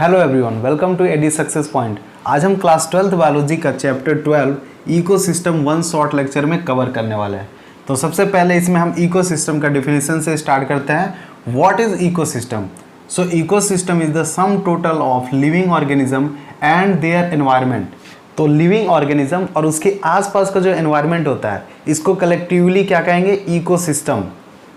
Hello everyone, welcome to AD success point. आज हम class 12th biology का chapter 12 ecosystem one short lecture में cover करने वाले हैं। तो सबसे पहले इसमें हम इकोसिस्टम का डिफिनेशन से स्टार्ट करते हैं। What is ecosystem? So ecosystem is the sum total of living organism and their environment. तो लिविंग ऑर्गेनिज्म और उसके आसपास का जो एनवायरनमेंट होता है, इसको कलेक्टिवली क्या कहेंगे? Ecosystem.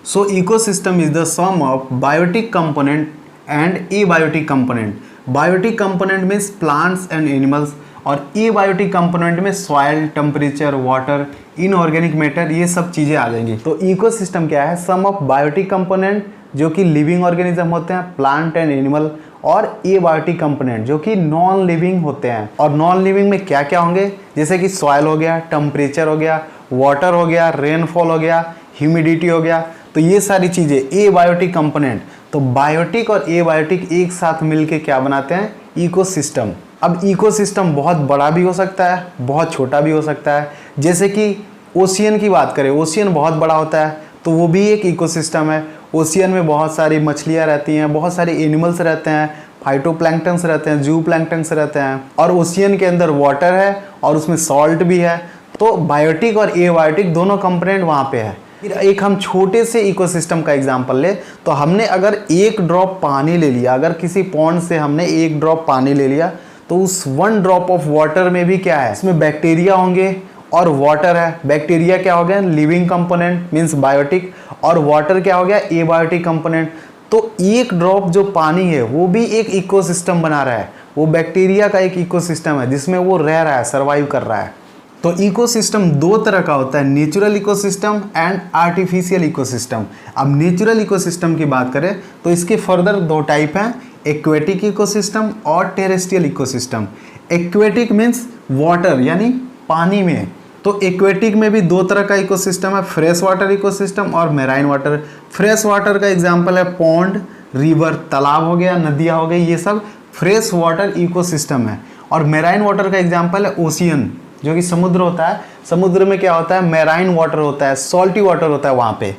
So ecosystem is the sum of biotic component and abiotic component. Biotic component means plants and animals और एबायोटिक कंपोनेंट में soil, temperature, water, inorganic matter, ये सब चीज़ें आ जाएंगी। तो इकोसिस्टम क्या है? सम ऑफ बायोटिक कंपोनेंट जो कि लिविंग ऑर्गेनिज्म होते हैं, प्लांट एंड एनिमल, और एबायोटिक कंपोनेंट जो कि नॉन लिविंग होते हैं। और नॉन लिविंग में क्या क्या होंगे? जैसे कि सॉइल हो गया, टेम्परेचर हो गया, वाटर हो गया, रेनफॉल हो गया, ह्यूमिडिटी हो गया। तो ये सारी चीज़ें एबायोटिक कंपोनेंट। तो बायोटिक और एबायोटिक एक साथ मिलके क्या बनाते हैं? इकोसिस्टम। अब इकोसिस्टम बहुत बड़ा भी हो सकता है, बहुत छोटा भी हो सकता है। जैसे कि ओशियन की बात करें, ओशियन बहुत बड़ा होता है तो वो भी एक इकोसिस्टम है। ओशियन में बहुत सारी मछलियाँ रहती हैं, बहुत सारे एनिमल्स रहते हैं, फाइटोप्लैंक्टन्स रहते हैं, जू प्लैंक्टन्स रहते हैं, और ओशियन के अंदर वाटर है और उसमें सॉल्ट भी है। तो बायोटिक और एबायोटिक दोनों कंपोनेंट वहाँ पे है। फिर एक हम छोटे से इकोसिस्टम का एग्जांपल ले, तो हमने अगर एक ड्रॉप पानी ले लिया, अगर किसी पॉन्ड से हमने एक ड्रॉप पानी ले लिया, तो उस वन ड्रॉप ऑफ वाटर में भी क्या है? इसमें बैक्टीरिया होंगे और वाटर है। बैक्टीरिया क्या हो गया? लिविंग कंपोनेंट मीन्स बायोटिक, और वाटर क्या हो गया? Abiotic component. तो एक ड्रॉप जो पानी है वो भी एक इकोसिस्टम बना रहा है। वो बैक्टीरिया का एक इकोसिस्टम है जिसमें वो रह रहा है, सर्वाइव कर रहा है। तो इकोसिस्टम दो तरह का होता है, natural ecosystem and artificial ecosystem. अब नेचुरल इकोसिस्टम की बात करें तो इसके फर्दर दो टाइप हैं, एक्वेटिक इकोसिस्टम और terrestrial ecosystem. Aquatic means water यानी पानी में। तो एक्वेटिक में भी दो तरह का इकोसिस्टम है, फ्रेश वाटर इकोसिस्टम और मैराइन वाटर। फ्रेश वाटर का एग्जाम्पल है पॉन्ड, रिवर, तालाब हो गया, नदियाँ हो गई, ये सब फ्रेश वाटर इकोसिस्टम है। और मैराइन वाटर का एग्जाम्पल है ओशियन, जो कि समुद्र होता है। समुद्र में क्या होता है? मैराइन वाटर होता है, सॉल्टी वाटर होता है वहाँ पे।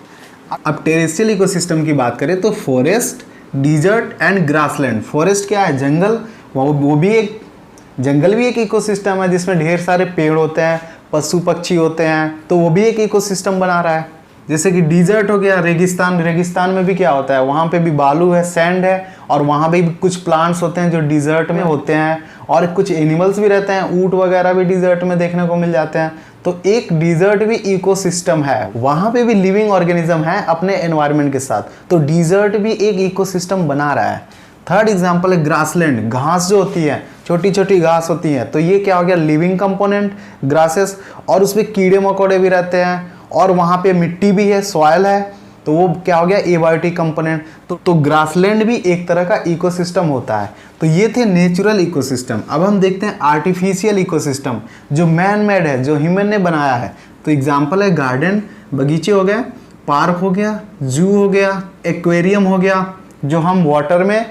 अब टेरेस्ट्रियल इकोसिस्टम की बात करें तो forest, desert and grassland. Forest क्या है? जंगल। वो भी एक जंगल भी एक इकोसिस्टम है जिसमें ढेर सारे पेड़ होते हैं, पशु पक्षी होते हैं, तो वो भी एक इकोसिस्टम बना रहा है। जैसे कि डिजर्ट हो गया, रेगिस्तान। रेगिस्तान में भी क्या होता है? वहाँ पे भी बालू है, सैंड है, और वहाँ पे भी कुछ प्लांट्स होते हैं जो डिजर्ट में होते हैं, और कुछ एनिमल्स भी रहते हैं, ऊंट वगैरह भी डिजर्ट में देखने को मिल जाते हैं। तो एक डिजर्ट भी इकोसिस्टम है, वहाँ पे भी लिविंग ऑर्गेनिज्म है अपने एनवायरनमेंट के साथ। तो डिजर्ट भी एक इकोसिस्टम बना रहा है। थर्ड एग्जाम्पल है ग्रासलैंड। घास जो होती है, छोटी छोटी घास होती है, तो ये क्या हो गया? लिविंग कंपोनेंट, ग्रासेस, और उसमें कीड़े मकोड़े भी रहते हैं, और वहाँ पे मिट्टी भी है, सॉयल है, तो वो क्या हो गया? Abiotic component. तो ग्रासलैंड भी एक तरह का इकोसिस्टम होता है। तो ये थे नेचुरल इकोसिस्टम। अब हम देखते हैं आर्टिफिशियल इकोसिस्टम, जो मैन मेड है, जो ह्यूमन ने बनाया है। तो एग्जाम्पल है गार्डन, बगीचे हो गए, पार्क हो गया, जू हो गया, एक्वेरियम हो गया, जो हम वाटर में,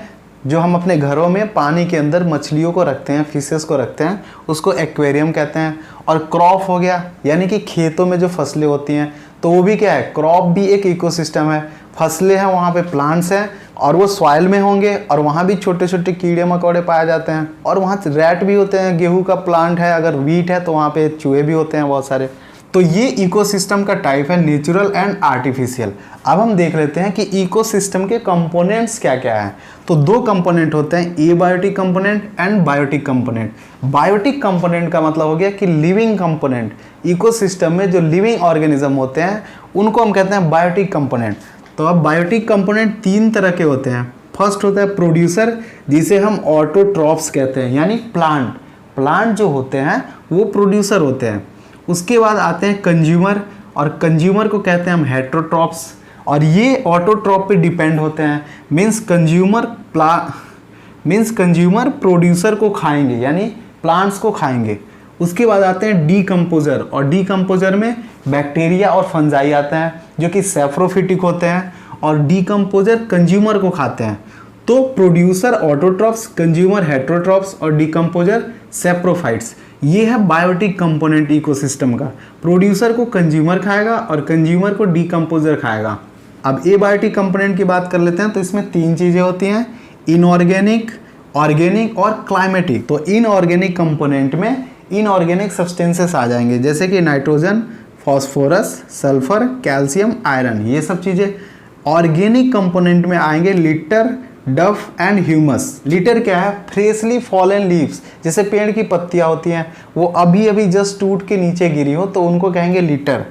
जो हम अपने घरों में पानी के अंदर मछलियों को रखते हैं, फिशेस को रखते हैं, उसको एक्वेरियम कहते हैं। और क्रॉप हो गया, यानी कि खेतों में जो फसलें होती हैं, तो वो भी क्या है? क्रॉप भी एक इकोसिस्टम है। फसलें हैं, वहाँ पे प्लांट्स हैं, और वो सॉइल में होंगे, और वहाँ भी छोटे छोटे कीड़े मकोड़े पाए जाते हैं, और वहाँ रैट भी होते हैं। गेहूँ का प्लांट है, अगर वीट है तो वहाँ पे चूहे भी होते हैं बहुत सारे। तो ये इकोसिस्टम का टाइप है, नेचुरल एंड आर्टिफिशियल। अब हम देख लेते हैं कि इकोसिस्टम के कंपोनेंट्स क्या क्या हैं। तो दो कंपोनेंट होते हैं, abiotic component and biotic component. Biotic component का मतलब हो गया कि लिविंग कंपोनेंट। इकोसिस्टम में जो लिविंग ऑर्गेनिज्म होते हैं उनको हम कहते हैं बायोटिक कंपोनेंट। तो अब बायोटिक कंपोनेंट तीन तरह के होते हैं। फर्स्ट होता है प्रोड्यूसर, जिसे हम ऑटोट्रॉप्स कहते हैं, यानी प्लांट। प्लांट जो होते हैं वो प्रोड्यूसर होते हैं। उसके बाद आते हैं कंज्यूमर, और कंज्यूमर को कहते हैं हम हेटेरोट्रॉप्स, और ये ऑटोट्रॉप पे डिपेंड होते हैं। मीन्स कंज्यूमर प्रोड्यूसर को खाएंगे, यानी प्लांट्स को खाएंगे। उसके बाद आते हैं डीकम्पोजर, और डीकम्पोजर में बैक्टीरिया और फंजाई आते हैं जो कि सेफ्रोफिटिक होते हैं, और डीकम्पोजर कंज्यूमर को खाते हैं। तो प्रोड्यूसर ऑटोट्रॉप्स, कंज्यूमर हेटेरोट्रॉप्स, और डीकम्पोजर सेप्रोफाइट्स। ये है बायोटिक कंपोनेंट इकोसिस्टम का। प्रोड्यूसर को कंज्यूमर खाएगा और कंज्यूमर को डीकम्पोजर खाएगा। अब एबायोटिक कंपोनेंट की बात कर लेते हैं, तो इसमें तीन चीज़ें होती हैं, इनऑर्गेनिक, ऑर्गेनिक और क्लाइमेटिक। तो इनऑर्गेनिक कंपोनेंट में इनऑर्गेनिक सब्सटेंसेस आ जाएंगे, जैसे कि nitrogen, phosphorus, sulphur, calcium, iron, ये सब चीज़ें। ऑर्गेनिक कंपोनेंट में आएंगे लिटर, डफ एंड ह्यूमस। लिटर क्या है? फ्रेशली फॉलन लीव्स, जैसे पेड़ की पत्तियां होती हैं वो अभी अभी जस्ट टूट के नीचे गिरी हो तो उनको कहेंगे लिटर।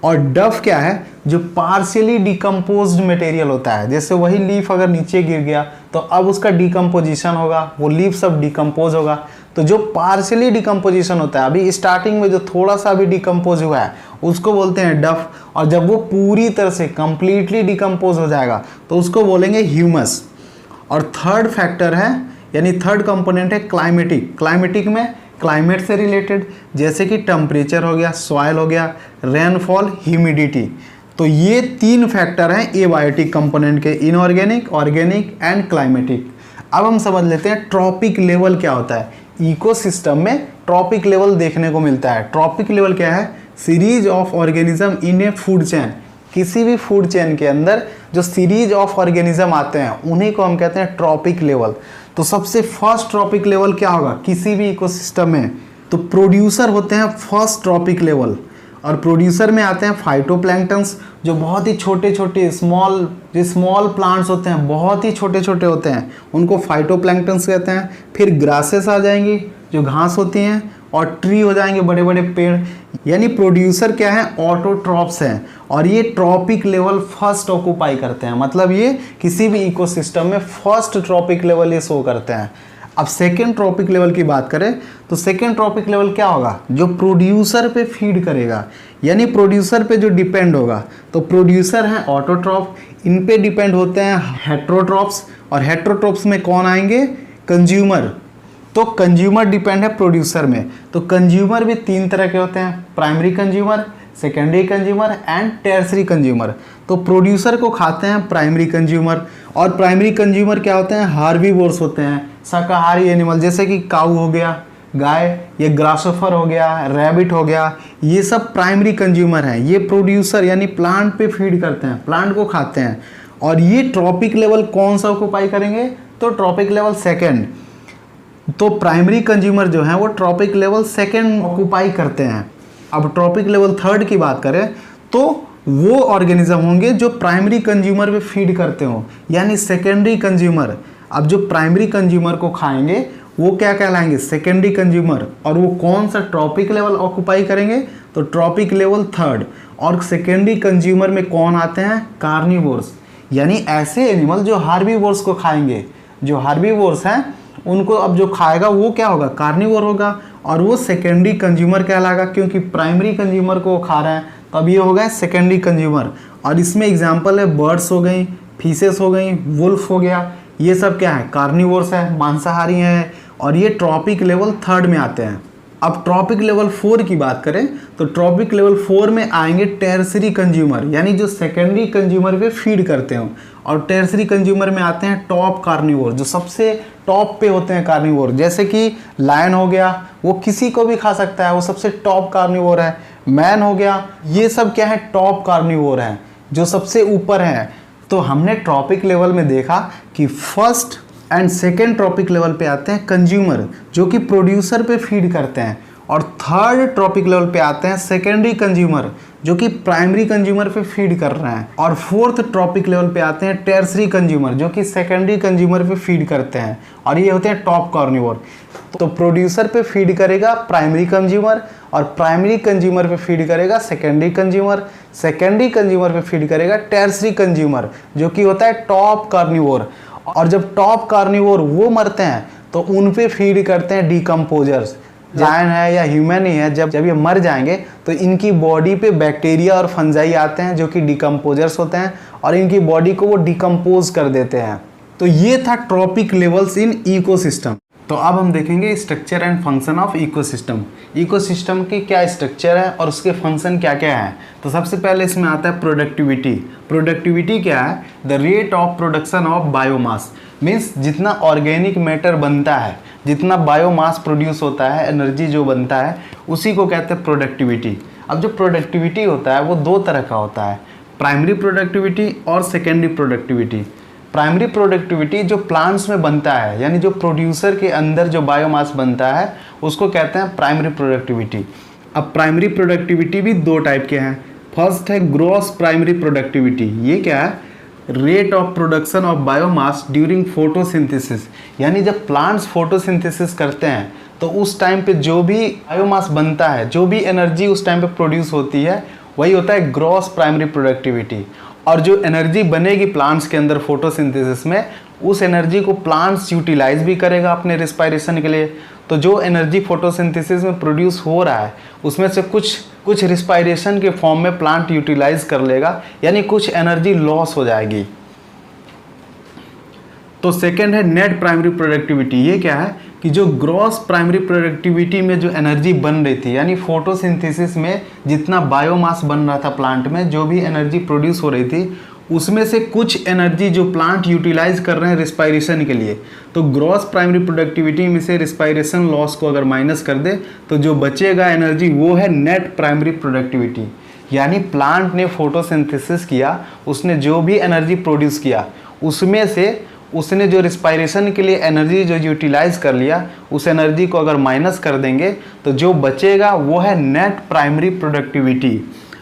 और डफ क्या है? जो पार्शियली डिकम्पोज्ड मटेरियल होता है, जैसे वही लीफ अगर नीचे गिर गया तो अब उसका डिकम्पोजिशन होगा, वो लीफ सब डिकम्पोज होगा। तो जो पार्शियली डिकम्पोजिशन होता है, अभी स्टार्टिंग में जो थोड़ा सा भी डिकम्पोज हुआ है उसको बोलते हैं डफ, और जब वो पूरी तरह से कंप्लीटली डिकम्पोज हो जाएगा तो उसको बोलेंगे ह्यूमस। और थर्ड फैक्टर है, यानी थर्ड कंपोनेंट है क्लाइमेटिक। क्लाइमेटिक में क्लाइमेट से रिलेटेड, जैसे कि टेम्परेचर हो गया, सॉइल हो गया, रेनफॉल, ह्यूमिडिटी। तो ये 3 फैक्टर हैं एबायोटिक कंपोनेंट के, इनऑर्गेनिक, ऑर्गेनिक एंड क्लाइमेटिक। अब हम समझ लेते हैं ट्रॉपिक लेवल क्या होता है। इकोसिस्टम में ट्रॉपिक लेवल देखने को मिलता है। ट्रॉपिक लेवल क्या है? Series of organism in A food chain. किसी भी फूड चेन के अंदर जो सीरीज ऑफ ऑर्गेनिज्म आते हैं उन्हीं को हम कहते हैं ट्रॉपिक लेवल। तो सबसे फर्स्ट ट्रॉपिक लेवल क्या होगा किसी भी इकोसिस्टम में? तो प्रोड्यूसर होते हैं फर्स्ट ट्रॉपिक लेवल, और प्रोड्यूसर में आते हैं फाइटोप्लैंक्टन्स, जो बहुत ही छोटे छोटे स्मॉल प्लांट्स होते हैं, बहुत ही छोटे छोटे होते हैं, उनको फाइटोप्लैंक्टन्स कहते हैं। फिर ग्रासेस आ जाएंगी जो घास होती हैं, और ट्री हो जाएंगे बड़े बड़े पेड़। यानी प्रोड्यूसर क्या है? ऑटोट्रॉप्स हैं, और ये ट्रॉपिक लेवल फर्स्ट ऑक्यूपाई करते हैं। मतलब ये किसी भी इकोसिस्टम में फर्स्ट ट्रॉपिक लेवल ये शो करते हैं। अब सेकेंड ट्रॉपिक लेवल की बात करें तो सेकेंड ट्रॉपिक लेवल क्या होगा? जो प्रोड्यूसर पे फीड करेगा, यानी प्रोड्यूसर पे जो डिपेंड होगा। तो प्रोड्यूसर हैं ऑटोट्रॉप, इन पे डिपेंड होते हैं हेट्रोट्रॉप्स, और हेट्रोट्रॉप्स में कौन आएंगे? कंज्यूमर। तो कंज्यूमर डिपेंड है प्रोड्यूसर में। तो कंज्यूमर भी 3 तरह के होते हैं, primary consumer, secondary consumer and tertiary consumer. तो प्रोड्यूसर को खाते हैं प्राइमरी कंज्यूमर, और प्राइमरी कंज्यूमर क्या होते हैं? हार्बीवोर्स होते हैं, शाकाहारी एनिमल, जैसे कि काऊ हो गया, गाय, ये ग्रासोफर हो गया, रैबिट हो गया, ये सब प्राइमरी कंज्यूमर हैं। ये प्रोड्यूसर यानी प्लांट पे फीड करते हैं, प्लांट को खाते हैं। और ये ट्रॉपिक लेवल कौन सा ऑक्यूपाई करेंगे? तो ट्रॉपिक लेवल सेकेंड। तो प्राइमरी कंज्यूमर जो है वो ट्रॉपिक लेवल सेकेंड ऑक्यूपाई करते हैं। अब ट्रॉपिक लेवल थर्ड की बात करें तो वो ऑर्गेनिज्म होंगे जो प्राइमरी कंज्यूमर पे फीड करते हो, यानी सेकेंडरी कंज्यूमर। अब जो प्राइमरी कंज्यूमर को खाएंगे वो क्या कहलाएंगे? Secondary consumer. और वो कौन सा ट्रॉपिक लेवल ऑक्यूपाई करेंगे? तो ट्रॉपिक लेवल थर्ड। और सेकेंडरी कंज्यूमर में कौन आते हैं? कार्निवोर्स, यानी ऐसे एनिमल जो हार्बीवोर्स को खाएंगे। जो हार्बीवोर्स हैं उनको अब जो खाएगा वो क्या होगा? कार्निवोर होगा, और वो सेकेंडरी कंज्यूमर कहलाएगा, क्योंकि प्राइमरी कंज्यूमर को खा रहे हैं तब ये हो गया सेकेंडरी कंज्यूमर। और इसमें एग्जांपल है बर्ड्स हो गई, फिशेस हो गई, वुल्फ हो गया, ये सब क्या है? कार्निवोर्स है, मांसाहारी हैं, और ये ट्रॉपिक लेवल थर्ड में आते हैं। अब ट्रॉपिक लेवल 4 की बात करें तो ट्रॉपिक लेवल 4 में आएंगे टर्शियरी कंज्यूमर, यानी जो सेकेंडरी कंज्यूमर पे फीड करते हो। और टर्शियरी कंज्यूमर में आते हैं टॉप कार्निवोर, जो सबसे टॉप पे होते हैं कार्निवोर, जैसे कि लायन हो गया, वो किसी को भी खा सकता है, वो सबसे टॉप कार्निवोर है। मैन हो गया, ये सब क्या है? टॉप कार्निवोर हैं, जो सबसे ऊपर हैं। तो हमने ट्रॉपिक लेवल में देखा कि first and second trophic level पे आते हैं कंज्यूमर, जो कि प्रोड्यूसर पे फीड करते हैं। और थर्ड ट्रॉपिक लेवल पे आते हैं सेकेंडरी कंज्यूमर, जो कि प्राइमरी कंज्यूमर पे फीड कर रहे हैं। और फोर्थ ट्रॉपिक लेवल पे आते हैं टर्शियरी कंज्यूमर, जो कि सेकेंडरी कंज्यूमर पे फीड करते हैं, और ये होते हैं टॉप कार्निवोर। तो प्रोड्यूसर पे फीड करेगा प्राइमरी कंज्यूमर, और प्राइमरी कंज्यूमर पे फीड करेगा सेकेंडरी कंज्यूमर, सेकेंडरी कंज्यूमर पे फीड करेगा टर्शियरी कंज्यूमर, जो कि होता है टॉप कार्निवोर। और जब टॉप कार्निवोर वो मरते हैं तो उन पे फीड करते हैं डिकम्पोजर्स। लायन है या ह्यूमन ही है, जब ये मर जाएंगे तो इनकी बॉडी पे बैक्टीरिया और फंजाई आते हैं, जो कि डिकम्पोजर्स होते हैं, और इनकी बॉडी को वो डिकम्पोज कर देते हैं। तो ये था ट्रॉपिक लेवल्स इन इकोसिस्टम। तो अब हम देखेंगे structure and function of ecosystem. Ecosystem की क्या स्ट्रक्चर है और उसके फंक्शन क्या क्या है। तो सबसे पहले इसमें आता है प्रोडक्टिविटी। प्रोडक्टिविटी क्या है? The rate of production of biomass, means जितना ऑर्गेनिक मैटर बनता है, जितना बायोमास प्रोड्यूस होता है, एनर्जी जो बनता है, उसी को कहते हैं प्रोडक्टिविटी। अब जो प्रोडक्टिविटी होता है वो 2 तरह का होता है, प्राइमरी प्रोडक्टिविटी और सेकेंडरी प्रोडक्टिविटी। प्राइमरी प्रोडक्टिविटी जो प्लांट्स में बनता है, यानी जो प्रोड्यूसर के अंदर जो बायोमास बनता है उसको कहते हैं प्राइमरी प्रोडक्टिविटी। अब प्राइमरी प्रोडक्टिविटी भी दो टाइप के हैं। फर्स्ट है ग्रॉस प्राइमरी प्रोडक्टिविटी। ये क्या है? Rate of production of biomass during photosynthesis, यानी जब प्लांट्स फोटोसिंथेसिस करते हैं तो उस टाइम पे जो भी बायोमास बनता है, जो भी एनर्जी उस टाइम पे प्रोड्यूस होती है, वही होता है ग्रॉस प्राइमरी प्रोडक्टिविटी। और जो एनर्जी बनेगी प्लांट्स के अंदर फोटोसिंथेसिस में, उस एनर्जी को प्लांट्स यूटिलाइज भी करेगा अपने रिस्पायरेशन के लिए। तो जो एनर्जी फोटोसिंथेसिस में प्रोड्यूस हो रहा है उसमें से कुछ रिस्पायरेशन के फॉर्म में प्लांट यूटिलाइज कर लेगा, यानी कुछ एनर्जी लॉस हो जाएगी। तो सेकेंड है नेट प्राइमरी प्रोडक्टिविटी। ये क्या है कि जो ग्रॉस प्राइमरी प्रोडक्टिविटी में जो एनर्जी बन रही थी, यानी फोटोसिंथेसिस में जितना बायोमास बन रहा था प्लांट में, जो भी एनर्जी प्रोड्यूस हो रही थी, उसमें से कुछ एनर्जी जो प्लांट यूटिलाइज कर रहे हैं रिस्पायरेशन के लिए, तो ग्रॉस प्राइमरी प्रोडक्टिविटी में से रिस्पायरेशन लॉस को अगर माइनस कर दे तो जो बचेगा एनर्जी वो है नेट प्राइमरी प्रोडक्टिविटी। यानी प्लांट ने फोटोसिंथेसिस किया, उसने जो भी एनर्जी प्रोड्यूस किया उसमें से उसने जो रिस्पायरेशन के लिए एनर्जी जो यूटिलाइज कर लिया, उस एनर्जी को अगर माइनस कर देंगे तो जो बचेगा वो है नेट प्राइमरी प्रोडक्टिविटी।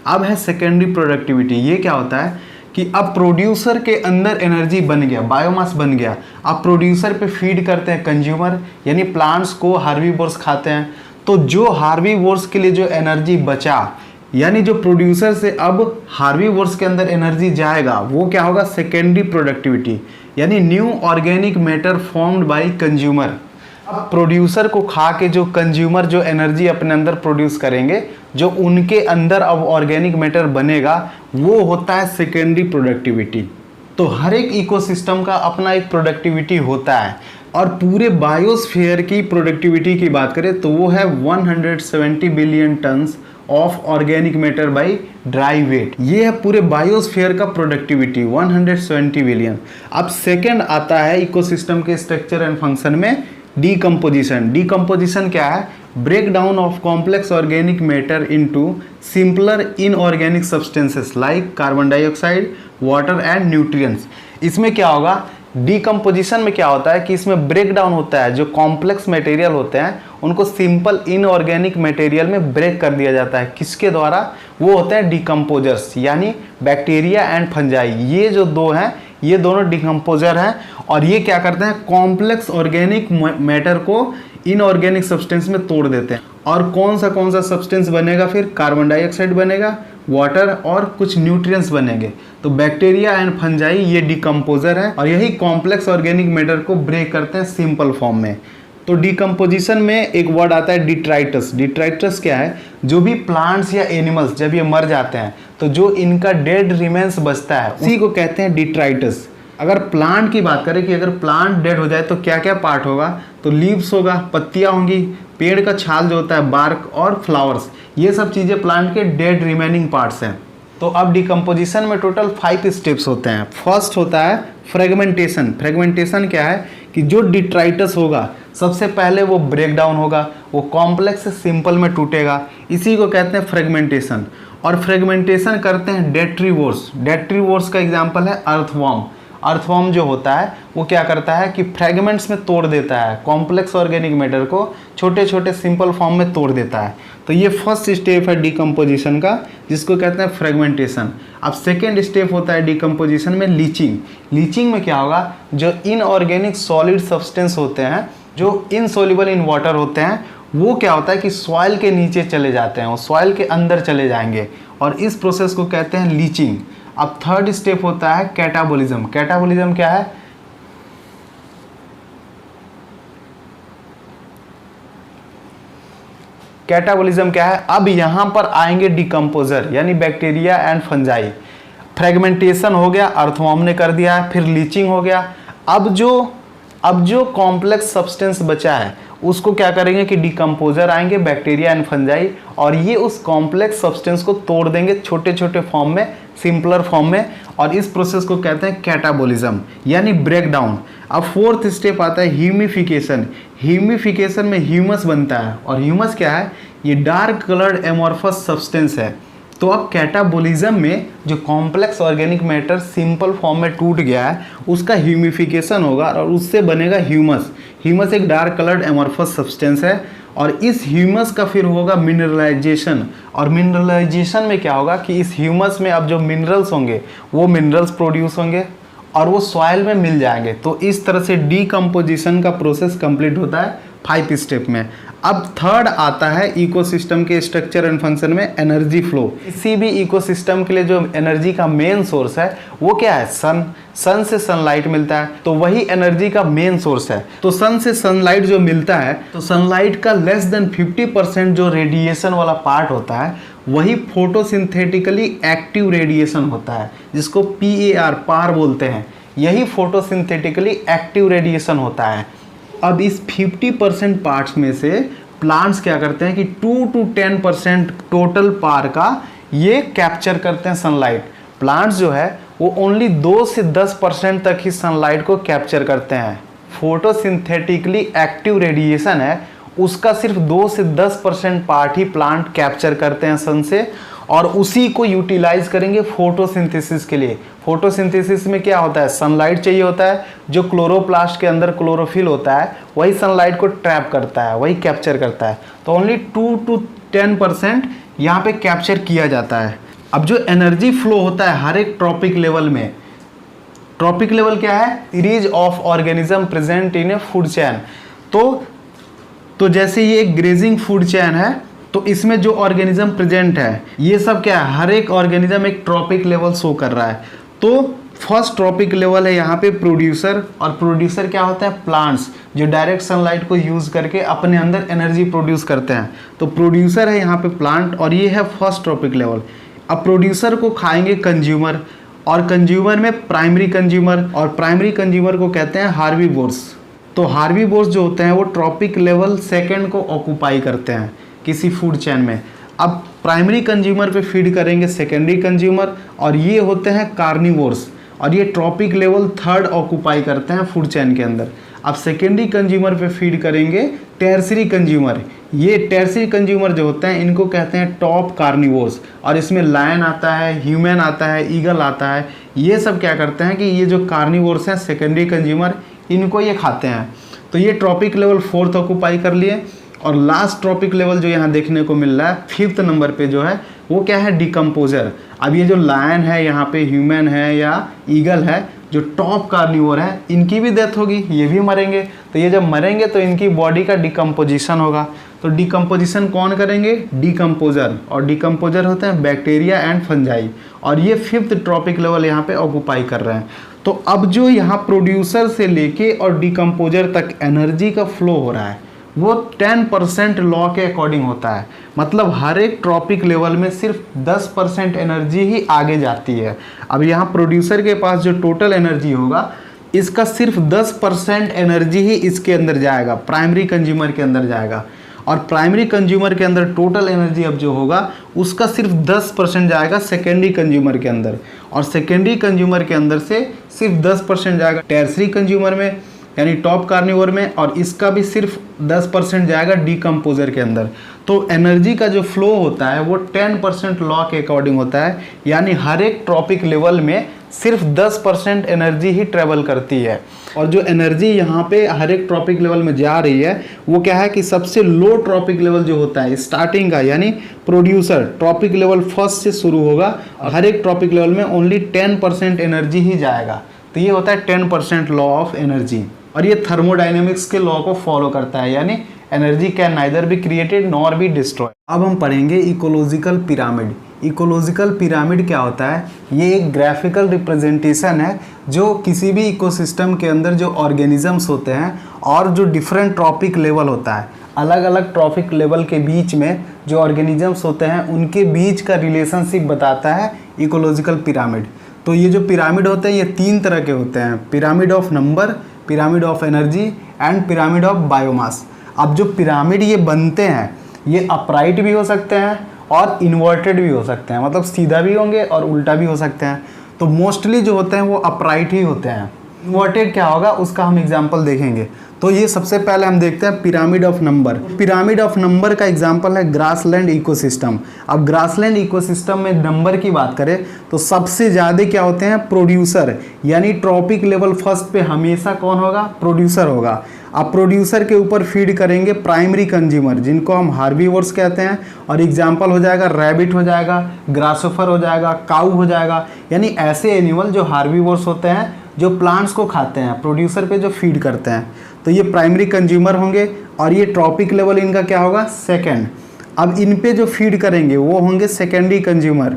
अब है सेकेंडरी प्रोडक्टिविटी। ये क्या होता है कि अब प्रोड्यूसर के अंदर एनर्जी बन गया, बायोमास बन गया, अब प्रोड्यूसर पे फीड करते हैं कंज्यूमर, यानी प्लांट्स को हार्बीवोर्स खाते हैं। तो जो हार्बीवोर्स के लिए जो एनर्जी बचा, यानी जो प्रोड्यूसर से अब हार्बीवोर्स के अंदर एनर्जी जाएगा, वो क्या होगा? सेकेंडरी प्रोडक्टिविटी, यानी new organic matter formed by consumer. अब प्रोड्यूसर को खा के जो कंज्यूमर जो एनर्जी अपने अंदर प्रोड्यूस करेंगे, जो उनके अंदर अब ऑर्गेनिक मैटर बनेगा, वो होता है सेकेंडरी प्रोडक्टिविटी। तो हर एक इकोसिस्टम का अपना एक प्रोडक्टिविटी होता है, और पूरे बायोस्फीयर की प्रोडक्टिविटी की बात करें तो वो है 170 billion tons of organic matter by dry weight. ये है पूरे बायोस्फीयर का प्रोडक्टिविटी 170 बिलियन। अब सेकंड आता है इकोसिस्टम के स्ट्रक्चर एंड फंक्शन में डीकम्पोजिशन। डीकम्पोजिशन क्या है? Break down of complex organic matter into simpler inorganic substances like carbon dioxide, water and nutrients. इसमें क्या होगा? डीकम्पोजिशन में क्या होता है कि इसमें ब्रेक डाउन होता है, जो कॉम्प्लेक्स मटेरियल होते हैं उनको सिंपल इनऑर्गेनिक मटेरियल में ब्रेक कर दिया जाता है। किसके द्वारा? वो होते हैं डीकम्पोजर्स, यानी बैक्टीरिया एंड फंजाई। ये जो दो हैं, ये दोनों डीकम्पोजर हैं, और ये क्या करते हैं? कॉम्प्लेक्स ऑर्गेनिक मैटर को इनऑर्गेनिक सब्सटेंस में तोड़ देते हैं। और कौन सा सब्सटेंस बनेगा? फिर कार्बन डाइऑक्साइड बनेगा, वाटर और कुछ न्यूट्रिएंट्स बनेंगे। तो बैक्टीरिया एंड फंजाई ये डीकम्पोजर है, और यही कॉम्प्लेक्स ऑर्गेनिक मैटर को ब्रेक करते हैं सिंपल फॉर्म में। तो डीकम्पोजिशन में एक वर्ड आता है डिट्राइटस। डिट्राइटस क्या है? जो भी प्लांट्स या एनिमल्स जब ये मर जाते हैं तो जो इनका डेड रिमेन्स बचता है उसी को कहते हैं डिट्राइटस। अगर प्लांट की बात करें कि अगर प्लांट डेड हो जाए तो क्या क्या पार्ट होगा, तो लीव्स होगा, पत्तियां होंगी, पेड़ का छाल जो होता है, बार्क और फ्लावर्स, ये सब चीज़ें प्लांट के डेड रिमेनिंग पार्ट्स हैं। तो अब डिकम्पोजिशन में टोटल 5 स्टेप्स होते हैं। फर्स्ट होता है फ्रेगमेंटेशन। फ्रेगमेंटेशन क्या है कि जो डिट्राइटस होगा सबसे पहले वो ब्रेक डाउन होगा, वो कॉम्प्लेक्स से सिंपल में टूटेगा, इसी को कहते हैं फ्रेगमेंटेशन। और फ्रेगमेंटेशन करते हैं डेट्रीवोर्स। डेट्रीवोर्स का एग्जाम्पल है अर्थवर्म। अर्थवर्म जो होता है वो क्या करता है कि फ्रेगमेंट्स में तोड़ देता है, कॉम्प्लेक्स ऑर्गेनिक मैटर को छोटे छोटे सिंपल फॉर्म में तोड़ देता है। तो ये फर्स्ट स्टेप है डिकम्पोजिशन का, जिसको कहते हैं फ्रेगमेंटेशन। अब सेकेंड स्टेप होता है डिकम्पोजिशन में लीचिंग। लीचिंग में क्या होगा? जो इनऑर्गेनिक सॉलिड सब्सटेंस होते हैं, जो इनसॉल्युबल इन वाटर होते हैं, वो क्या होता है कि सॉइल के नीचे चले जाते हैं, वो सॉइल के अंदर चले जाएंगे, और इस प्रोसेस को कहते हैं लीचिंग। अब थर्ड स्टेप होता है कैटाबोलिज्म। कैटाबोलिज्म क्या है? कैटाबोलिज्म क्या है? अब यहां पर आएंगे डिकम्पोजर यानी बैक्टीरिया एंड फंजाई। फ्रेगमेंटेशन हो गया, अर्थवर्म ने कर दिया है, फिर लीचिंग हो गया। अब जो कॉम्प्लेक्स सब्सटेंस बचा है उसको क्या करेंगे कि डिकम्पोजर आएंगे, बैक्टीरिया एंड फंजाई, और ये उस कॉम्प्लेक्स सब्सटेंस को तोड़ देंगे छोटे छोटे फॉर्म में, सिंपलर फॉर्म में, और इस प्रोसेस को कहते हैं कैटाबोलिज्म यानी ब्रेक डाउन। अब फोर्थ स्टेप आता है ह्यूमिफिकेशन। ह्यूमिफिकेशन में ह्यूमस बनता है, और ह्यूमस क्या है? ये डार्क कलर्ड एमॉर्फस सब्सटेंस है। तो अब कैटाबोलिज्म में जो complex organic matter simple form में टूट गया है उसका ह्यूमिफिकेशन होगा और उससे बनेगा ह्यूमस। ह्यूमस एक डार्क कलर्ड एमॉर्फस सब्सटेंस है और इस ह्यूमस का फिर होगा मिनरलाइजेशन। और मिनरलाइजेशन में क्या होगा कि इस ह्यूमस में अब जो मिनरल्स होंगे वो मिनरल्स प्रोड्यूस होंगे और वो सॉइल में मिल जाएंगे। तो इस तरह से डीकम्पोजिशन का प्रोसेस कंप्लीट होता है 5 स्टेप में। अब थर्ड आता है इकोसिस्टम के स्ट्रक्चर एंड फंक्शन में एनर्जी फ्लो। किसी भी इकोसिस्टम के लिए जो एनर्जी का मेन सोर्स है वो क्या है? सन से सनलाइट मिलता है, तो वही एनर्जी का मेन सोर्स है। तो सन से सनलाइट जो मिलता है तो सनलाइट का लेस देन 50% जो रेडिएशन वाला पार्ट होता है वही फोटोसिंथेटिकली एक्टिव रेडिएशन होता है, जिसको पार बोलते हैं। यही फोटोसिंथेटिकली एक्टिव रेडिएशन होता है। अब इस 50% पार्ट्स में से प्लांट्स क्या करते हैं कि 2 to 10% टोटल पार का ये कैप्चर करते हैं सनलाइट। प्लांट्स जो है वो ओनली 2 से 10% तक ही सनलाइट को कैप्चर करते हैं। फोटोसिंथेटिकली एक्टिव रेडिएशन है उसका सिर्फ 2 से 10% पार्ट ही प्लांट कैप्चर करते हैं सन से, और उसी को यूटिलाइज करेंगे फोटोसिंथेसिस के लिए। फोटोसिंथेसिस में क्या होता है? सनलाइट चाहिए होता है, जो क्लोरोप्लास्ट के अंदर क्लोरोफिल होता है वही सनलाइट को ट्रैप करता है, वही कैप्चर करता है। तो ओनली 2 to 10% यहाँ पे कैप्चर किया जाता है। अब जो एनर्जी फ्लो होता है हर एक ट्रॉपिक लेवल में, ट्रॉपिक लेवल क्या है? Series of organism present in A food chain. तो जैसे ये एक ग्रेजिंग फूड चैन है तो इसमें जो ऑर्गेनिज्म प्रेजेंट है ये सब क्या है? हर एक ऑर्गेनिज्म एक ट्रॉपिक लेवल शो कर रहा है। तो फर्स्ट ट्रॉपिक लेवल है यहाँ पे प्रोड्यूसर, और प्रोड्यूसर क्या होता है? प्लांट्स, जो डायरेक्ट सनलाइट को यूज करके अपने अंदर एनर्जी प्रोड्यूस करते हैं। तो प्रोड्यूसर है यहाँ पे प्लांट, और ये है फर्स्ट ट्रॉपिक लेवल। अब प्रोड्यूसर को खाएंगे कंज्यूमर, और कंज्यूमर में प्राइमरी कंज्यूमर, और प्राइमरी कंज्यूमर को कहते हैं हार्बीवोर्स। तो हार्बीवोर्स जो होते हैं वो ट्रॉपिक लेवल सेकेंड को ऑक्यूपाई करते हैं किसी फूड चैन में। अब प्राइमरी कंज्यूमर पे फीड करेंगे सेकेंडरी कंज्यूमर, और ये होते हैं कार्निवोर्स, और ये ट्रॉपिक लेवल थर्ड ऑक्यूपाई करते हैं फूड चैन के अंदर। अब सेकेंडरी कंज्यूमर पे फीड करेंगे टर्शियरी कंज्यूमर। ये टर्शियरी कंज्यूमर जो होते हैं इनको कहते हैं टॉप कार्निवोर्स, और इसमें लायन आता है, ह्यूमन आता है, ईगल आता है। ये सब क्या करते हैं कि ये जो कार्निवोर्स हैं सेकेंडरी कंज्यूमर, इनको ये खाते हैं। तो ये ट्रॉपिक लेवल फोर्थ ऑक्यूपाई कर लिए। और लास्ट ट्रॉपिक लेवल जो यहाँ देखने को मिल रहा है 5th नंबर पे जो है वो क्या है? डिकम्पोजर। अब ये जो लायन है, यहाँ पे ह्यूमन है या ईगल है, जो टॉप कार्निवोर है, इनकी भी डेथ होगी, ये भी मरेंगे। तो ये जब मरेंगे तो इनकी बॉडी का डिकम्पोजिशन होगा। तो डिकम्पोजिशन कौन करेंगे? डिकम्पोजर। और डिकम्पोजर होते हैं बैक्टीरिया एंड फंजाई, और ये 5th ट्रॉपिक लेवल यहाँ पे ऑक्यूपाई कर रहे हैं। तो अब जो यहाँ प्रोड्यूसर से लेके और डिकम्पोजर तक एनर्जी का फ्लो हो रहा है वो 10% लॉ के अकॉर्डिंग होता है। मतलब हर एक ट्रॉपिक लेवल में सिर्फ 10% एनर्जी ही आगे जाती है। अब यहाँ प्रोड्यूसर के पास जो टोटल एनर्जी होगा इसका सिर्फ 10% एनर्जी ही इसके अंदर जाएगा, प्राइमरी कंज्यूमर के अंदर जाएगा। और प्राइमरी कंज्यूमर के अंदर टोटल एनर्जी अब जो होगा उसका सिर्फ 10% जाएगा सेकेंडरी कंज्यूमर के अंदर, और सेकेंडरी कंज्यूमर के अंदर से सिर्फ 10% जाएगा टर्शियरी कंज्यूमर में यानी टॉप कार्निवोर में, और इसका भी सिर्फ 10% जाएगा डिकम्पोजर के अंदर। तो एनर्जी का जो फ्लो होता है वो 10% लॉ के अकॉर्डिंग होता है, यानी हर एक ट्रॉपिक लेवल में सिर्फ 10% एनर्जी ही ट्रेवल करती है। और जो एनर्जी यहाँ पे हर एक ट्रॉपिक लेवल में जा रही है वो क्या है कि सबसे लो ट्रॉपिक लेवल जो होता है स्टार्टिंग का, यानी प्रोड्यूसर ट्रॉपिक लेवल फर्स्ट से शुरू होगा, और हर एक ट्रॉपिक लेवल में ओनली 10% एनर्जी ही जाएगा। तो ये होता है 10% लॉ ऑफ एनर्जी, और ये थर्मोडाइनमिक्स के लॉ को फॉलो करता है, यानी energy can neither be created nor be destroy. अब हम पढ़ेंगे इकोलॉजिकल पिरामिड। इकोलॉजिकल पिरामिड क्या होता है? ये एक ग्राफिकल रिप्रेजेंटेशन है जो किसी भी इकोसिस्टम के अंदर जो ऑर्गेनिजम्स होते हैं और जो डिफरेंट ट्रॉपिक लेवल होता है, अलग अलग ट्रॉपिक लेवल के बीच में जो ऑर्गेनिजम्स होते हैं उनके बीच का रिलेशनशिप बताता है इकोलॉजिकल पिरामिड। तो ये जो पिरामिड होते हैं ये 3 तरह के होते हैं: pyramid of number, pyramid of energy and pyramid of biomass. अब जो पिरामिड ये बनते हैं ये अपराइट भी हो सकते हैं और इन्वर्टेड भी हो सकते हैं, मतलब सीधा भी होंगे और उल्टा भी हो सकते हैं। तो मोस्टली जो होते हैं वो अपराइट ही होते हैं। इन्वर्टेड क्या होगा उसका हम एग्जांपल देखेंगे। तो ये सबसे पहले हम देखते हैं pyramid of number. Pyramid of number का एग्जांपल है ग्रासलैंड इकोसिस्टम। अब ग्रासलैंड इकोसिस्टम में नंबर की बात करें तो सबसे ज़्यादा क्या होते हैं, प्रोड्यूसर, यानी ट्रॉपिक लेवल फर्स्ट पे हमेशा कौन होगा, प्रोड्यूसर होगा। अब प्रोड्यूसर के ऊपर फीड करेंगे प्राइमरी कंज्यूमर, जिनको हम हार्बीवोर्स कहते हैं, और एग्जाम्पल हो जाएगा रैबिट हो जाएगा, ग्रासोफर हो जाएगा, काऊ हो जाएगा, यानी ऐसे एनिमल जो हार्बीवोर्स होते हैं, जो प्लांट्स को खाते हैं, प्रोड्यूसर पे जो फीड करते हैं। तो ये प्राइमरी कंज्यूमर होंगे और ये ट्रॉपिक लेवल इनका क्या होगा, सेकेंड। अब इन पे जो फीड करेंगे वो होंगे सेकेंडरी कंज्यूमर,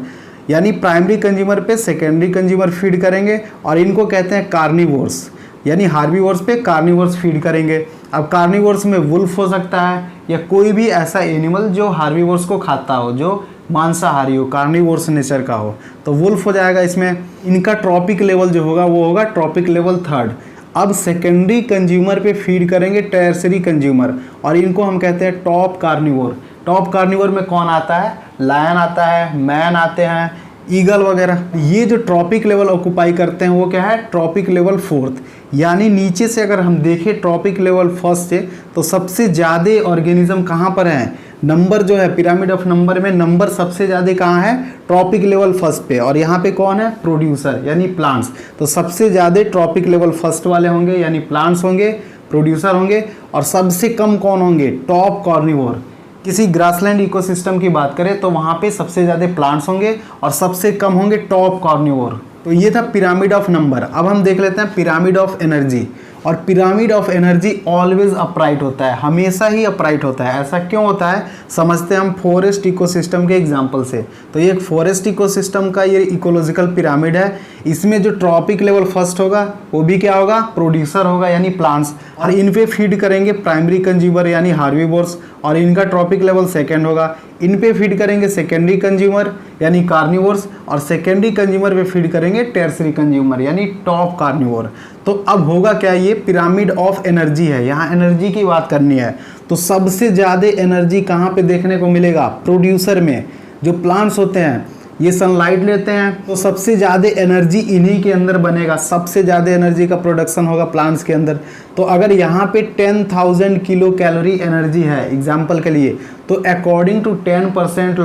यानी प्राइमरी कंज्यूमर पे सेकेंडरी कंज्यूमर फीड करेंगे और इनको कहते हैं कार्निवोर्स, यानी हार्बीवोर्स पे कार्निवोर्स फीड करेंगे। अब कार्निवोर्स में वुल्फ हो सकता है या कोई भी ऐसा एनिमल जो हार्बीवोर्स को खाता हो, जो मांसाहारी हो, कार्निवोर्स नेचर का हो, तो वुल्फ हो जाएगा इसमें। इनका ट्रॉपिक लेवल जो होगा वो होगा ट्रॉपिक लेवल थर्ड। अब सेकेंडरी कंज्यूमर पे फीड करेंगे टर्शियरी कंज्यूमर और इनको हम कहते हैं टॉप कार्निवोर। टॉप कार्निवोर में कौन आता है, लायन आता है, मैन आते हैं, ईगल वगैरह। ये जो ट्रॉपिक लेवल ऑक्यूपाई करते हैं वो क्या है, ट्रॉपिक लेवल फोर्थ। यानी नीचे से अगर हम देखें ट्रॉपिक लेवल फर्स्ट से, तो सबसे ज़्यादा ऑर्गेनिज्म कहाँ पर हैं, नंबर जो है पिरामिड ऑफ नंबर में नंबर सबसे ज़्यादा कहाँ है, ट्रॉपिक लेवल फर्स्ट पे। और यहाँ पे कौन है, प्रोड्यूसर यानी प्लांट्स। तो सबसे ज़्यादा ट्रॉपिक लेवल फर्स्ट वाले होंगे यानी प्लांट्स होंगे, प्रोड्यूसर होंगे, और सबसे कम कौन होंगे, टॉप कार्निवोर। किसी ग्रासलैंड इकोसिस्टम की बात करें तो वहाँ पे सबसे ज़्यादा प्लांट्स होंगे और सबसे कम होंगे टॉप कार्निवोर। तो ये था पिरामिड ऑफ नंबर। अब हम देख लेते हैं पिरामिड ऑफ एनर्जी। और pyramid of energy always upright होता है, हमेशा ही अपराइट होता है। ऐसा क्यों होता है, समझते हैं हम फॉरेस्ट इकोसिस्टम के एग्जांपल से। तो ये एक फॉरेस्ट इकोसिस्टम का ये इकोलॉजिकल पिरामिड है। इसमें जो ट्रॉपिक लेवल फर्स्ट होगा वो भी क्या होगा, प्रोड्यूसर होगा यानी प्लांट्स, और इन पे फीड करेंगे प्राइमरी कंज्यूमर यानी हार्बीवोर्स, और इनका ट्रॉपिक लेवल सेकेंड होगा। इन पे फीड करेंगे सेकेंडरी कंज्यूमर यानी कार्निवोर्स, और सेकेंडरी कंज्यूमर पे फीड करेंगे टर्शियरी कंज्यूमर यानी टॉप कार्निवोर। तो अब होगा क्या, ये पिरामिड ऑफ एनर्जी है, यहाँ एनर्जी की बात करनी है। तो सबसे ज़्यादा एनर्जी कहाँ पे देखने को मिलेगा, प्रोड्यूसर में। जो प्लांट्स होते हैं ये सनलाइट लेते हैं, तो सबसे ज़्यादा एनर्जी इन्हीं के अंदर बनेगा, सबसे ज़्यादा एनर्जी का प्रोडक्शन होगा प्लांट्स के अंदर। तो अगर यहाँ पे 10,000 किलो कैलोरी एनर्जी है एग्जाम्पल के लिए, तो अकॉर्डिंग टू 10%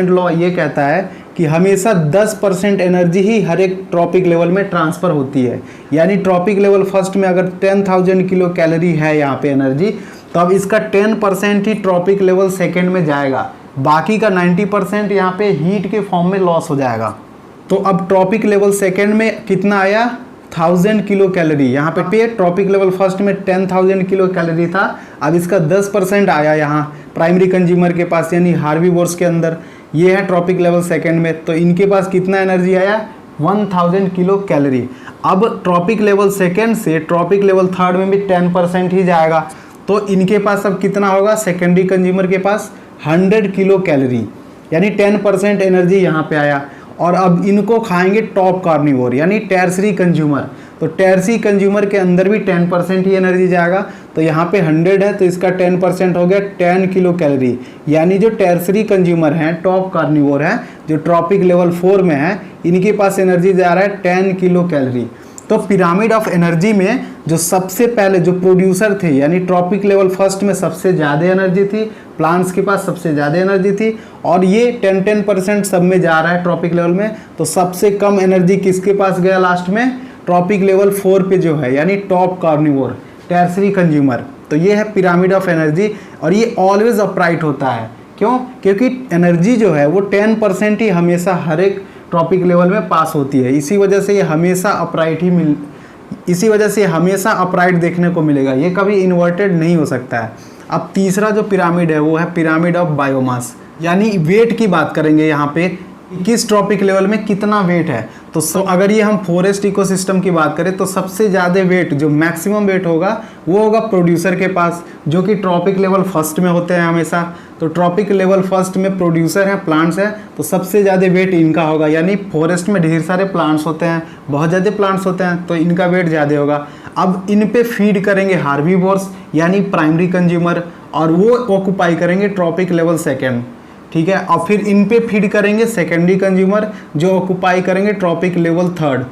लॉ ये कहता है कि हमेशा 10% एनर्जी ही हर एक ट्रॉपिक लेवल में ट्रांसफ़र होती है। यानी ट्रॉपिक लेवल फर्स्ट में अगर 10,000 किलो कैलोरी है यहाँ पे एनर्जी, तो अब इसका 10% ही ट्रॉपिक लेवल सेकेंड में जाएगा, बाकी का 90% यहाँ पे हीट के फॉर्म में लॉस हो जाएगा। तो अब ट्रॉपिक लेवल सेकेंड में कितना आया, 1000 किलो कैलोरी। यहाँ पे ट्रॉपिक लेवल फर्स्ट में 10,000 किलो कैलोरी था, अब इसका 10% आया यहाँ प्राइमरी कंज्यूमर के पास यानी हार्बीवोर्स के अंदर। ये है ट्रॉपिक लेवल सेकेंड में, तो इनके पास कितना एनर्जी आया, 1000 किलो कैलोरी। अब ट्रॉपिक लेवल सेकेंड से ट्रॉपिक लेवल थर्ड में भी 10% ही जाएगा, तो इनके पास अब कितना होगा, सेकेंडरी कंज्यूमर के पास 100 किलो कैलोरी, यानी 10% एनर्जी यहाँ पे आया। और अब इनको खाएंगे टॉप कार्निवोर यानी टर्शियरी कंज्यूमर, तो टर्शियरी कंज्यूमर के अंदर भी 10% ही एनर्जी जाएगा। तो यहाँ पे 100 है तो इसका 10% हो गया 10 किलो कैलोरी, यानी जो टर्शियरी कंज्यूमर हैं, टॉप कार्निवोर हैं, जो ट्रॉपिक लेवल 4 में है, इनके पास एनर्जी जा रहा है 10 किलो कैलोरी। तो पिरामिड ऑफ एनर्जी में जो सबसे पहले जो प्रोड्यूसर थे यानी ट्रॉपिक लेवल फर्स्ट में सबसे ज़्यादा एनर्जी थी, प्लांट्स के पास सबसे ज़्यादा एनर्जी थी, और ये 10% सब में जा रहा है ट्रॉपिक लेवल में। तो सबसे कम एनर्जी किसके पास गया लास्ट में, ट्रॉपिक लेवल 4 पे जो है यानी टॉप कार्निवोर टर्शियरी कंज्यूमर। तो ये है पिरामिड ऑफ एनर्जी, और ये ऑलवेज अपराइट होता है। क्यों, क्योंकि एनर्जी जो है वो 10% ही हमेशा हर एक ट्रॉपिक लेवल में पास होती है। इसी वजह से ये हमेशा अपराइट देखने को मिलेगा, ये कभी इन्वर्टेड नहीं हो सकता है। अब तीसरा जो पिरामिड है वो है पिरामिड ऑफ बायोमास, यानी वेट की बात करेंगे यहाँ पे, किस ट्रॉपिक लेवल में कितना वेट है। तो अगर ये हम फॉरेस्ट इकोसिस्टम की बात करें तो सबसे ज़्यादा वेट, जो मैक्सिमम वेट होगा वो होगा प्रोड्यूसर के पास, जो कि ट्रॉपिक लेवल फर्स्ट में होते हैं हमेशा। तो ट्रॉपिक लेवल फर्स्ट में प्रोड्यूसर हैं, प्लांट्स हैं, तो सबसे ज़्यादा वेट इनका होगा। यानी फॉरेस्ट में ढेर सारे प्लांट्स होते हैं, बहुत ज़्यादा प्लांट्स होते हैं, तो इनका वेट ज़्यादा होगा। अब इन पे फीड करेंगे हार्बीवोर्स यानी प्राइमरी कंज्यूमर, और वो ऑक्यूपाई करेंगे ट्रॉपिक लेवल सेकेंड, ठीक है। और फिर इन पे फीड करेंगे सेकेंडरी कंज्यूमर जो ऑक्यूपाई करेंगे ट्रॉपिक लेवल थर्ड,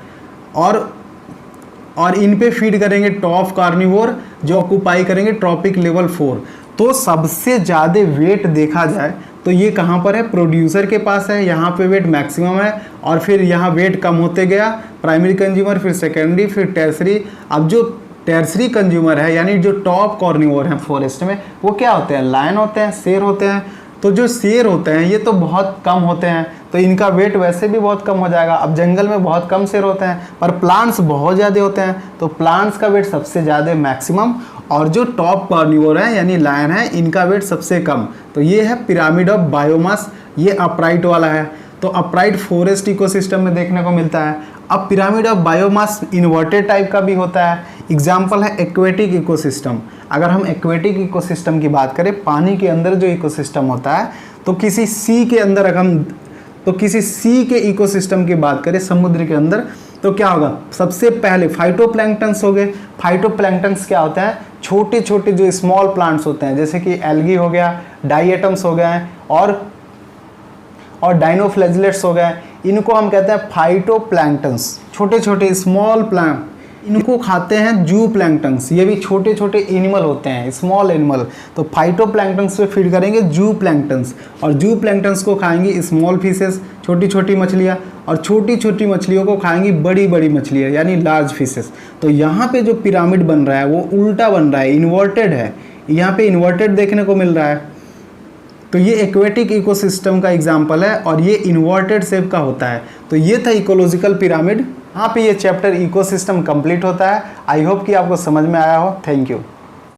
और इन पे फीड करेंगे टॉप कार्निवोर जो ऑक्यूपाई करेंगे ट्रॉपिक लेवल 4। तो सबसे ज़्यादा वेट देखा जाए तो ये कहाँ पर है, प्रोड्यूसर के पास है, यहाँ पे वेट मैक्सिमम है और फिर यहाँ वेट कम होते गया, प्राइमरी कंज्यूमर, फिर सेकेंडरी, फिर टर्सरी। अब जो टर्सरी कंज्यूमर है यानी जो टॉप कार्निवोर हैं फॉरेस्ट में, वो क्या होते हैं, लायन होते हैं, शेर होते हैं। तो जो शेर होते हैं ये तो बहुत कम होते हैं, तो इनका वेट वैसे भी बहुत कम हो जाएगा। अब जंगल में बहुत कम शेर होते हैं पर प्लांट्स बहुत ज़्यादा होते हैं, तो प्लांट्स का वेट सबसे ज़्यादा मैक्सिमम, और जो टॉप कार्निवोर है यानी लायन है इनका वेट सबसे कम। तो ये है पिरामिड ऑफ बायोमास, ये अपराइट वाला है। तो अपराइट फॉरेस्ट इकोसिस्टम में देखने को मिलता है। अब pyramid of biomass inverted type का भी होता है। एग्जाम्पल है एक्वेटिक इकोसिस्टम। अगर हम एक्वेटिक इकोसिस्टम की बात करें, पानी के अंदर जो इकोसिस्टम होता है, तो किसी सी के अंदर अगर हम किसी सी के इकोसिस्टम की बात करें समुद्र के अंदर, तो क्या होगा, सबसे पहले फाइटोप्लैंक्टन्स हो गए। फाइटोप्लैंक्टन्स क्या होता है, छोटे छोटे जो स्मॉल प्लांट्स होते हैं, जैसे कि एल्गी हो गया, डाइएटम्स हो गए और डाइनोफ्लैजिलेट्स हो गए, इनको हम कहते हैं फाइटोप्लैंक्टन्स, छोटे छोटे स्मॉल प्लांट। इनको खाते हैं जू प्लैंक्टन्स, ये भी छोटे छोटे एनिमल होते हैं, स्मॉल एनिमल। तो फाइटोप्लैंक्टन्स पे फीड करेंगे जू प्लैंक्टन्स, और जू प्लैंक्टन्स को खाएंगी स्मॉल फिशेस, छोटी छोटी मछलियाँ, और छोटी छोटी मछलियों को खाएंगी बड़ी बड़ी मछलियाँ यानी लार्ज फिशेस। तो यहाँ पे जो पिरामिड बन रहा है वो उल्टा बन रहा है, इन्वर्टेड है, यहाँ पे इन्वर्टेड देखने को मिल रहा है। तो ये एक्वेटिक इकोसिस्टम का एग्जाम्पल है और ये इन्वर्टेड शेप का होता है। तो ये था इकोलॉजिकल पिरामिड। यहाँ पे ये चैप्टर इकोसिस्टम कंप्लीट होता है। आई होप कि आपको समझ में आया हो। Thank you.